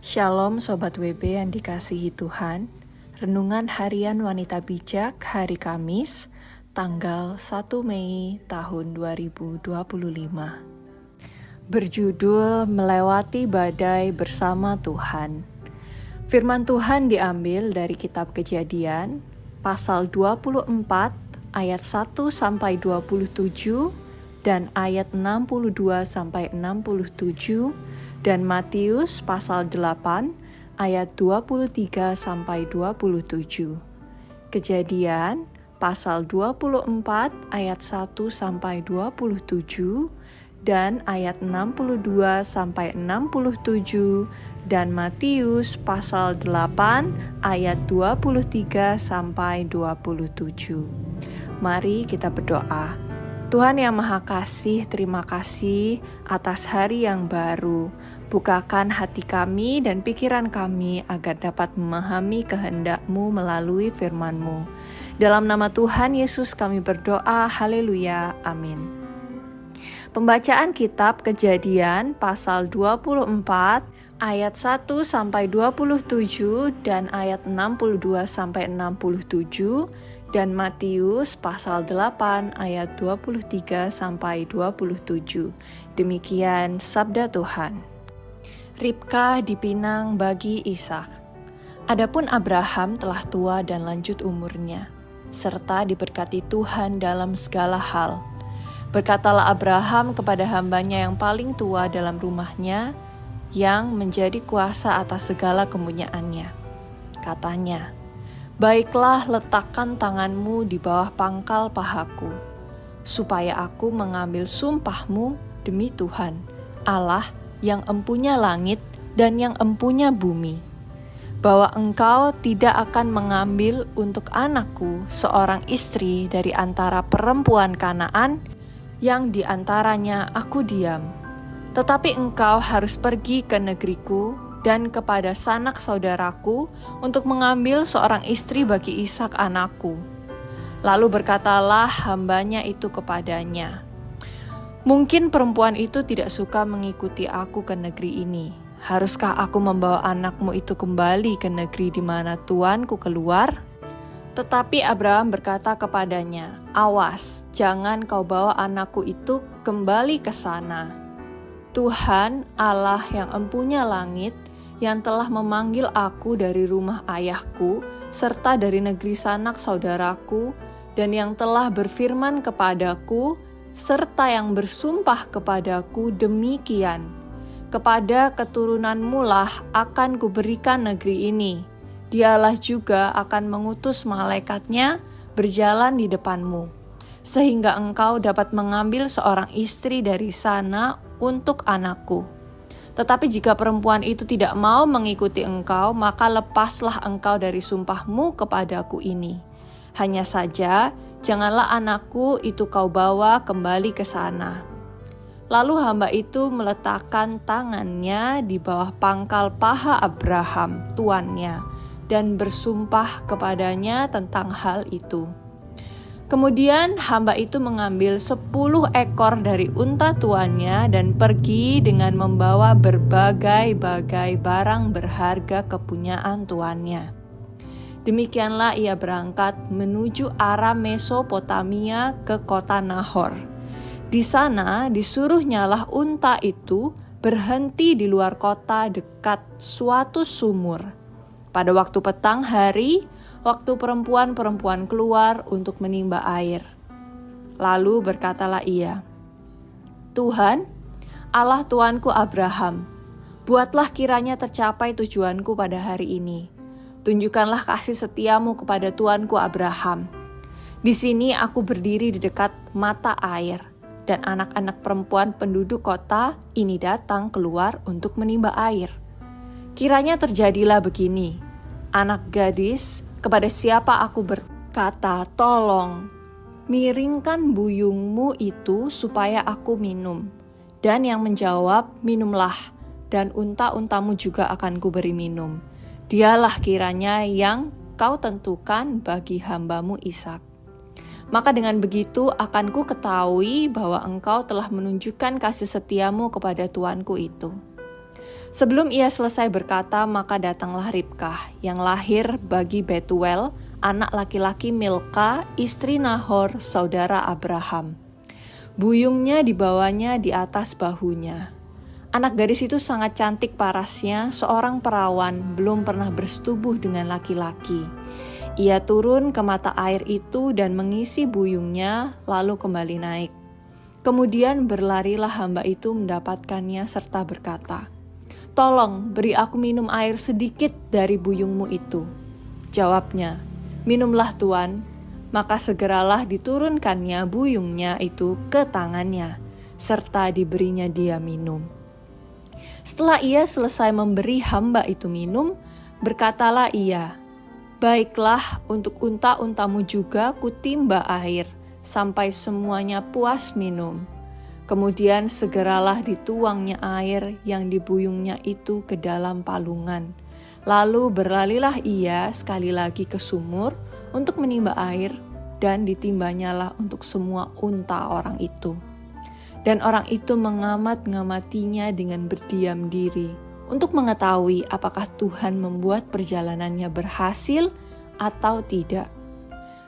Shalom Sobat WB yang dikasihi Tuhan. Renungan Harian Wanita Bijak hari Kamis, tanggal 1 Mei tahun 2025. Berjudul Melewati Badai Bersama Tuhan. Firman Tuhan diambil dari kitab Kejadian, pasal 24 ayat 1 sampai 27 dan ayat 62 sampai 67. Dan Matius pasal 8 ayat 23 sampai 27. Kejadian pasal 24 ayat 1 sampai 27 dan ayat 62 sampai 67 dan Matius pasal 8 ayat 23 sampai 27. Mari kita berdoa. Tuhan yang Maha Kasih, terima kasih atas hari yang baru. Bukakan hati kami dan pikiran kami agar dapat memahami kehendak-Mu melalui firman-Mu. Dalam nama Tuhan Yesus kami berdoa, haleluya, amin. Pembacaan kitab Kejadian pasal 24 ayat 1 sampai 27 dan ayat 62 sampai 67 dan Matius pasal 8 ayat 23 sampai 27. Demikian sabda Tuhan. Ribka dipinang bagi Ishak. Adapun Abraham telah tua dan lanjut umurnya, serta diberkati Tuhan dalam segala hal. Berkatalah Abraham kepada hambanya yang paling tua dalam rumahnya, yang menjadi kuasa atas segala kepunyaannya. Katanya, "Baiklah, letakkan tanganmu di bawah pangkal pahaku, supaya aku mengambil sumpahmu demi Tuhan, Allah yang empunya langit dan yang empunya bumi, bahwa engkau tidak akan mengambil untuk anakku seorang istri dari antara perempuan Kanaan yang di antaranya aku diam. Tetapi engkau harus pergi ke negeriku dan kepada sanak saudaraku untuk mengambil seorang istri bagi Ishak anakku." Lalu berkatalah hambanya itu kepadanya, "Mungkin perempuan itu tidak suka mengikuti aku ke negeri ini. Haruskah aku membawa anakmu itu kembali ke negeri di mana tuanku keluar?" Tetapi Abraham berkata kepadanya, "Awas, jangan kau bawa anakku itu kembali ke sana. Tuhan Allah yang empunya langit, yang telah memanggil aku dari rumah ayahku, serta dari negeri sanak saudaraku, dan yang telah berfirman kepadaku, serta yang bersumpah kepadaku demikian, kepada keturunanmu lah akan kuberikan negeri ini. Dialah juga akan mengutus malaikatnya berjalan di depanmu, sehingga engkau dapat mengambil seorang istri dari sana untuk anakku. Tetapi jika perempuan itu tidak mau mengikuti engkau, maka lepaslah engkau dari sumpahmu kepadaku ini. Hanya saja, janganlah anakku itu kau bawa kembali ke sana." Lalu hamba itu meletakkan tangannya di bawah pangkal paha Abraham, tuannya, dan bersumpah kepadanya tentang hal itu. Kemudian hamba itu mengambil 10 ekor dari unta tuannya dan pergi dengan membawa berbagai-bagai barang berharga kepunyaan tuannya. Demikianlah ia berangkat menuju arah Mesopotamia ke kota Nahor. Di sana disuruhnyalah unta itu berhenti di luar kota dekat suatu sumur. Pada waktu petang hari, waktu perempuan-perempuan keluar untuk menimba air. Lalu berkatalah ia, "Tuhan, Allah tuanku Abraham, buatlah kiranya tercapai tujuanku pada hari ini. Tunjukkanlah kasih setiamu kepada tuanku Abraham. Di sini aku berdiri di dekat mata air, dan anak-anak perempuan penduduk kota ini datang keluar untuk menimba air. Kiranya terjadilah begini, anak gadis kepada siapa aku berkata, 'Tolong, miringkan buyungmu itu supaya aku minum,' dan yang menjawab, 'Minumlah, dan unta-untamu juga akan kuberi minum.' Dialah kiranya yang kau tentukan bagi hambamu Ishak. Maka dengan begitu akan ku ketahui bahwa engkau telah menunjukkan kasih setiamu kepada tuanku itu." Sebelum ia selesai berkata, maka datanglah Ribkah yang lahir bagi Betuel, anak laki-laki Milka, istri Nahor, saudara Abraham. Buyungnya dibawanya di atas bahunya. Anak gadis itu sangat cantik parasnya, seorang perawan, belum pernah bersetubuh dengan laki-laki. Ia turun ke mata air itu dan mengisi buyungnya, lalu kembali naik. Kemudian berlarilah hamba itu mendapatkannya serta berkata, "Tolong beri aku minum air sedikit dari buyungmu itu." Jawabnya, "Minumlah Tuan." Maka segeralah diturunkannya buyungnya itu ke tangannya, serta diberinya dia minum. Setelah ia selesai memberi hamba itu minum, berkatalah ia, "Baiklah, untuk unta-untamu juga kutimba air, sampai semuanya puas minum." Kemudian segeralah dituangnya air yang dibuyungnya itu ke dalam palungan. Lalu berlalilah ia sekali lagi ke sumur untuk menimba air, dan ditimbanyalah untuk semua unta orang itu. Dan orang itu mengamat-ngamatinya dengan berdiam diri, untuk mengetahui apakah Tuhan membuat perjalanannya berhasil atau tidak.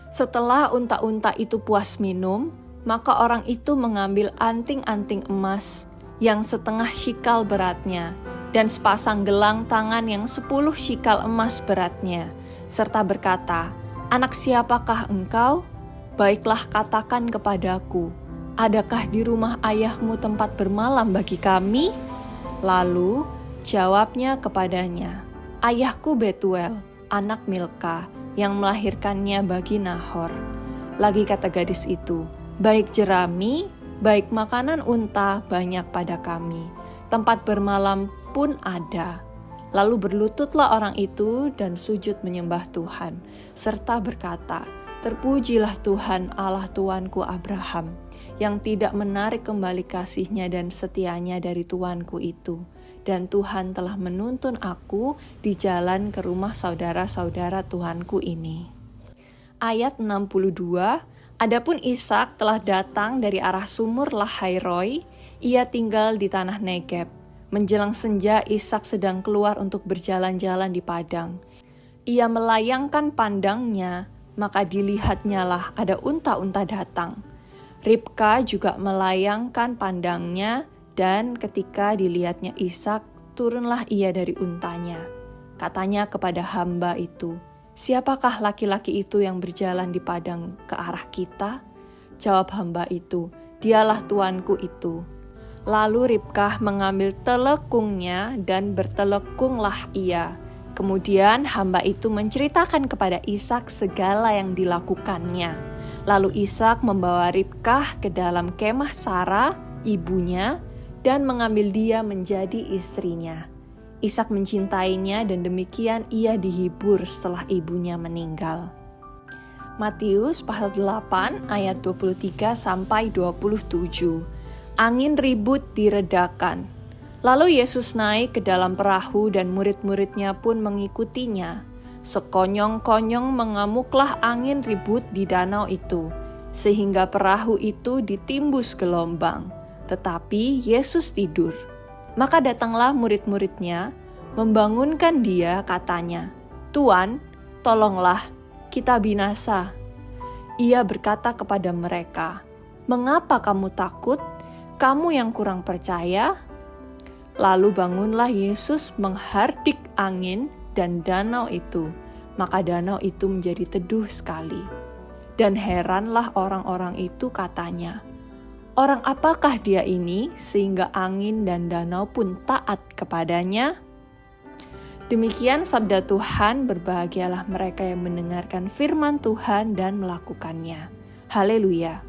Setelah unta-unta itu puas minum, maka orang itu mengambil anting-anting emas yang setengah shikal beratnya, dan sepasang gelang tangan yang 10 shikal emas beratnya, serta berkata, "Anak siapakah engkau? Baiklah katakan kepadaku, adakah di rumah ayahmu tempat bermalam bagi kami?" Lalu jawabnya kepadanya, "Ayahku Betuel, anak Milka, yang melahirkannya bagi Nahor." Lagi kata gadis itu, "Baik jerami, baik makanan unta banyak pada kami, tempat bermalam pun ada." Lalu berlututlah orang itu dan sujud menyembah Tuhan, serta berkata, "Terpujilah Tuhan Allah tuanku Abraham, yang tidak menarik kembali kasih-Nya dan setia-Nya dari tuanku itu. Dan Tuhan telah menuntun aku di jalan ke rumah saudara-saudara Tuanku ini." Ayat 62, adapun Ishak telah datang dari arah sumur Lahairoi, ia tinggal di tanah Negeb. Menjelang senja, Ishak sedang keluar untuk berjalan-jalan di padang. Ia melayangkan pandangnya, maka dilihatnyalah ada unta-unta datang. Ribka juga melayangkan pandangnya, dan ketika dilihatnya Ishak, turunlah ia dari untanya. Katanya kepada hamba itu, "Siapakah laki-laki itu yang berjalan di padang ke arah kita?" Jawab hamba itu, "Dialah tuanku itu." Lalu Ribkah mengambil telekungnya dan bertelekunglah ia. Kemudian hamba itu menceritakan kepada Ishak segala yang dilakukannya. Lalu Ishak membawa Ribkah ke dalam kemah Sarah, ibunya, dan mengambil dia menjadi istrinya. Ishak mencintainya dan demikian ia dihibur setelah ibunya meninggal. Matius pasal 8 ayat 23 sampai 27. Angin ribut diredakan. Lalu Yesus naik ke dalam perahu dan murid-muridnya pun mengikutinya. Sekonyong-konyong mengamuklah angin ribut di danau itu, sehingga perahu itu ditimbus gelombang. Tetapi Yesus tidur. Maka datanglah murid-muridnya, membangunkan dia, katanya, "Tuan, tolonglah, kita binasa." Ia berkata kepada mereka, "Mengapa kamu takut? Kamu yang kurang percaya?" Lalu bangunlah Yesus menghardik angin dan danau itu, maka danau itu menjadi teduh sekali. Dan heranlah orang-orang itu, katanya, "Orang apakah dia ini sehingga angin dan danau pun taat kepadanya?" Demikian sabda Tuhan, berbahagialah mereka yang mendengarkan firman Tuhan dan melakukannya. Haleluya.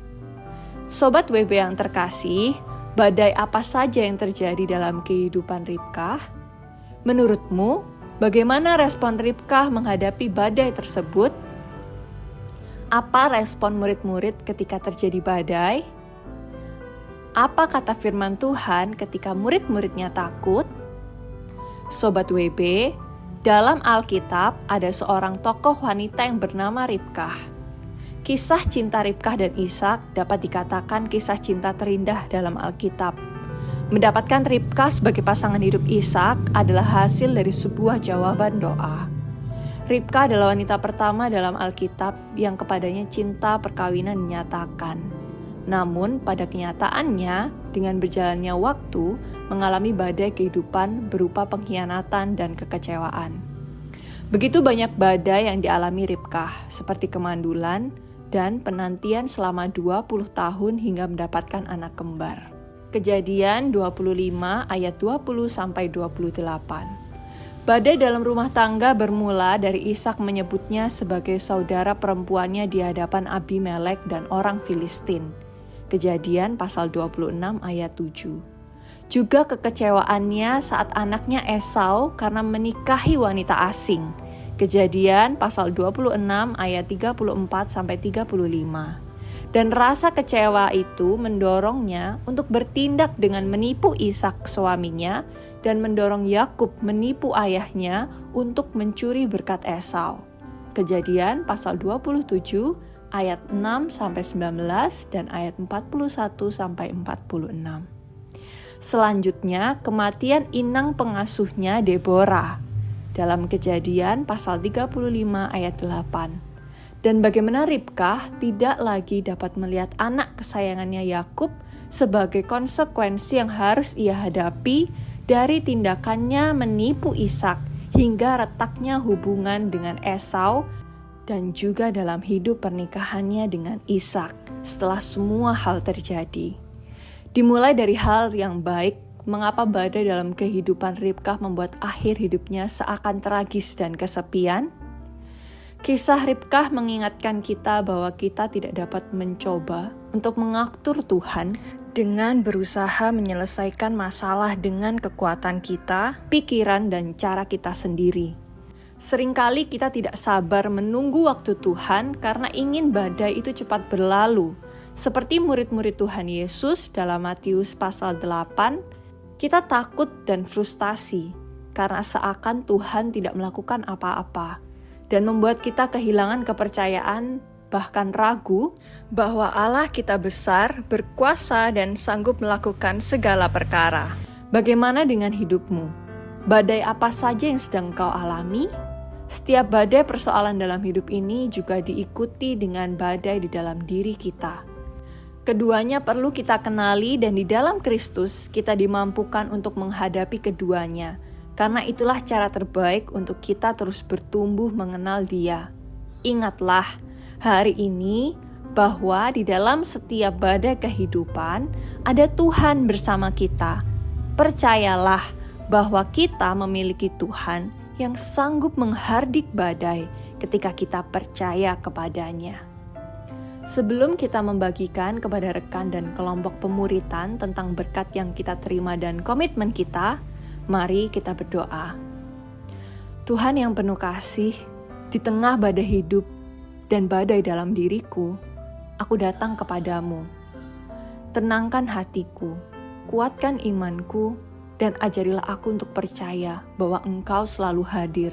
Sobat WB yang terkasih, badai apa saja yang terjadi dalam kehidupan Ribkah? Menurutmu, bagaimana respon Ribkah menghadapi badai tersebut? Apa respon murid-murid ketika terjadi badai? Apa kata firman Tuhan ketika murid-muridnya takut? Sobat WB, dalam Alkitab ada seorang tokoh wanita yang bernama Ribkah. Kisah cinta Ribkah dan Ishak dapat dikatakan kisah cinta terindah dalam Alkitab. Mendapatkan Ribka sebagai pasangan hidup Ishak adalah hasil dari sebuah jawaban doa. Ribka adalah wanita pertama dalam Alkitab yang kepadanya cinta perkawinan dinyatakan. Namun pada kenyataannya, dengan berjalannya waktu, mengalami badai kehidupan berupa pengkhianatan dan kekecewaan. Begitu banyak badai yang dialami Ribka, seperti kemandulan dan penantian selama 20 tahun hingga mendapatkan anak kembar. Kejadian 25 ayat 20-28. Badai dalam rumah tangga bermula dari Ishak menyebutnya sebagai saudara perempuannya di hadapan Abimelek dan orang Filistin. Kejadian pasal 26 ayat 7. Juga kekecewaannya saat anaknya Esau karena menikahi wanita asing. Kejadian pasal 26 ayat 34-35. Dan rasa kecewa itu mendorongnya untuk bertindak dengan menipu Ishak suaminya dan mendorong Yakub menipu ayahnya untuk mencuri berkat Esau. Kejadian pasal 27 ayat 6-19 dan ayat 41-46. Selanjutnya kematian inang pengasuhnya Deborah dalam Kejadian pasal 35 ayat 8. Dan bagaimana Ribka tidak lagi dapat melihat anak kesayangannya Yakub sebagai konsekuensi yang harus ia hadapi dari tindakannya menipu Ishak hingga retaknya hubungan dengan Esau dan juga dalam hidup pernikahannya dengan Ishak setelah semua hal terjadi. Dimulai dari hal yang baik, mengapa badai dalam kehidupan Ribka membuat akhir hidupnya seakan tragis dan kesepian? Kisah Ribka mengingatkan kita bahwa kita tidak dapat mencoba untuk mengatur Tuhan dengan berusaha menyelesaikan masalah dengan kekuatan kita, pikiran, dan cara kita sendiri. Seringkali kita tidak sabar menunggu waktu Tuhan karena ingin badai itu cepat berlalu. Seperti murid-murid Tuhan Yesus dalam Matius pasal 8, kita takut dan frustasi karena seakan Tuhan tidak melakukan apa-apa. Dan membuat kita kehilangan kepercayaan, bahkan ragu, bahwa Allah kita besar, berkuasa, dan sanggup melakukan segala perkara. Bagaimana dengan hidupmu? Badai apa saja yang sedang kau alami? Setiap badai persoalan dalam hidup ini juga diikuti dengan badai di dalam diri kita. Keduanya perlu kita kenali dan di dalam Kristus kita dimampukan untuk menghadapi keduanya. Karena itulah cara terbaik untuk kita terus bertumbuh mengenal Dia. Ingatlah hari ini bahwa di dalam setiap badai kehidupan ada Tuhan bersama kita. Percayalah bahwa kita memiliki Tuhan yang sanggup menghardik badai ketika kita percaya kepadanya. Sebelum kita membagikan kepada rekan dan kelompok pemuritan tentang berkat yang kita terima dan komitmen kita, mari kita berdoa. Tuhan yang penuh kasih, di tengah badai hidup dan badai dalam diriku, aku datang kepadamu. Tenangkan hatiku, kuatkan imanku, dan ajarilah aku untuk percaya bahwa Engkau selalu hadir,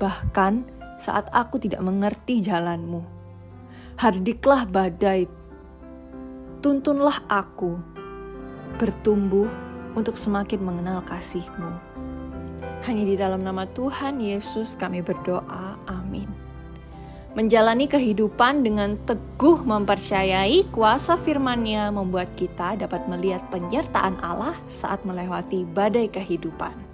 bahkan saat aku tidak mengerti jalanmu. Hardiklah badai, tuntunlah aku bertumbuh untuk semakin mengenal kasih-Mu. Hanya di dalam nama Tuhan Yesus kami berdoa, amin. Menjalani kehidupan dengan teguh mempercayai kuasa firman-Nya membuat kita dapat melihat penyertaan Allah saat melewati badai kehidupan.